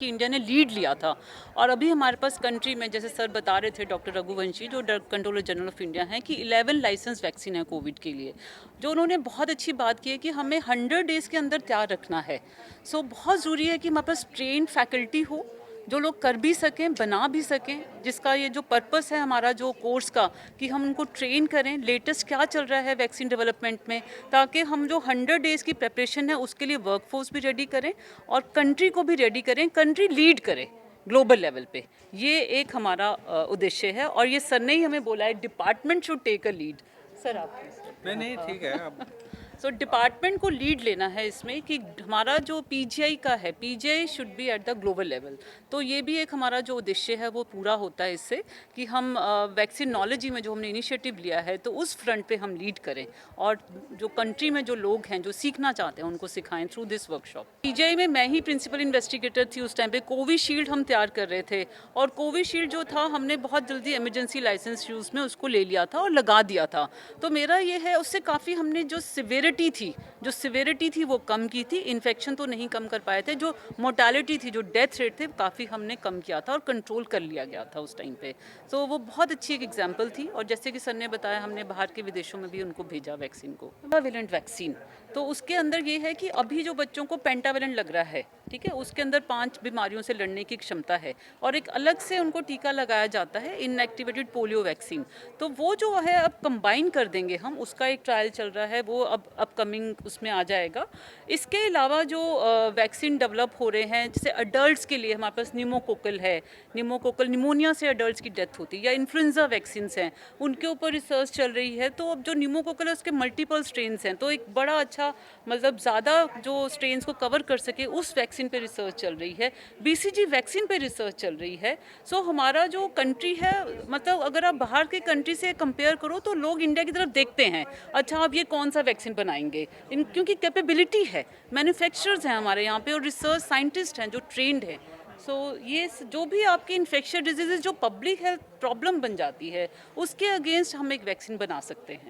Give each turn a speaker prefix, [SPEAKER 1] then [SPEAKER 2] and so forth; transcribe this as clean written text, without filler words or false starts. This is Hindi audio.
[SPEAKER 1] कि इंडिया ने लीड लिया था। और अभी हमारे पास कंट्री में, जैसे सर बता रहे थे डॉक्टर रघुवंशी जो drug controller general of India हैं, कि 11 लाइसेंस वैक्सीन है कोविड के लिए। जो उन्होंने बहुत अच्छी बात की है कि हमें 100 डेज़ के अंदर तैयार रखना है। सो बहुत ज़रूरी है कि हमारे पास ट्रेन फैकल्टी हो, जो लोग कर भी सकें, बना भी सकें, जिसका ये जो पर्पस है हमारा जो कोर्स का, कि हम उनको ट्रेन करें लेटेस्ट क्या चल रहा है वैक्सीन डेवलपमेंट में, ताकि हम जो 100 डेज़ की प्रिपरेशन है उसके लिए वर्कफोर्स भी रेडी करें और कंट्री को भी रेडी करें, कंट्री लीड करे ग्लोबल लेवल पे। ये एक हमारा उद्देश्य है और ये सर ने ही हमें बोला है department should take a lead. Sir आप
[SPEAKER 2] नहीं नहीं ठीक है अब।
[SPEAKER 1] सो डिपार्टमेंट को लीड लेना है इसमें कि हमारा जो पीजीआई का है, PGI should be at the global level. तो ये भी एक हमारा जो उद्देश्य है वो पूरा होता है इससे, कि हम वैक्सीन नॉलेजी में जो हमने इनिशिएटिव लिया है तो उस फ्रंट पे हम लीड करें और जो कंट्री में जो लोग हैं जो सीखना चाहते हैं उनको सिखाएं थ्रू दिस वर्कशॉप। पीजीआई में मैं ही प्रिंसिपल इन्वेस्टिगेटर थी उस टाइम पे। कोविशील्ड हम तैयार कर रहे थे और कोविशील्ड जो था हमने बहुत जल्दी इमरजेंसी लाइसेंस यूज़ में उसको ले लिया था और लगा दिया था। तो मेरा ये है उससे काफ़ी हमने जो सिवियरिटी थी वो कम की थी। इन्फेक्शन तो नहीं कम कर पाए थे, जो मोर्टालिटी थी, जो डेथ रेट थे, काफ़ी हमने कम किया था और कंट्रोल कर लिया गया था उस टाइम पे। तो वो बहुत अच्छी एक एग्जांपल थी। और जैसे कि सर ने बताया, हमने बाहर के विदेशों में भी उनको भेजा वैक्सीन को। पेंटावेलेंट वैक्सीन तो उसके अंदर ये है कि अभी जो बच्चों को पेंटावेलेंट लग रहा है, ठीक है, उसके अंदर 5 बीमारियों से लड़ने की क्षमता है और एक अलग से उनको टीका लगाया जाता है, इनएक्टिवेटेड पोलियो वैक्सीन। तो वो जो है अब कंबाइन कर देंगे हम, उसका एक ट्रायल चल रहा है, वो अब अपकमिंग उसमें आ जाएगा। इसके अलावा जो वैक्सीन डेवलप हो रहे हैं, जैसे अडल्ट्स के लिए हमारे पास निमोकोकल है, निमोकोकल निमोनिया से अडल्ट्स की डेथ होती है, या इन्फ्लुएंजा वैक्सीन हैं, उनके ऊपर रिसर्च चल रही है। तो अब जो निमोकोकल है उसके मल्टीपल स्ट्रेन्स हैं, तो एक बड़ा अच्छा मतलब ज़्यादा जो स्ट्रेन्स को कवर कर सके उस वैक्सीन पे रिसर्च चल रही है। बीसीजी वैक्सीन पे रिसर्च चल रही है। सो हमारा जो कंट्री है, मतलब अगर आप बाहर के कंट्री से कंपेयर करो तो लोग इंडिया की तरफ देखते हैं, अच्छा आप ये कौन सा वैक्सीन बनाएंगे, क्योंकि कैपेबिलिटी है, मैन्युफैक्चरर्स हैं हमारे यहाँ पे और रिसर्च साइंटिस्ट हैं जो ट्रेंड हैं। सो ये जो भी आपकी इन्फेक्शियस डिजीजेज जो पब्लिक हेल्थ प्रॉब्लम बन जाती है, उसके अगेंस्ट हम एक वैक्सीन बना सकते हैं।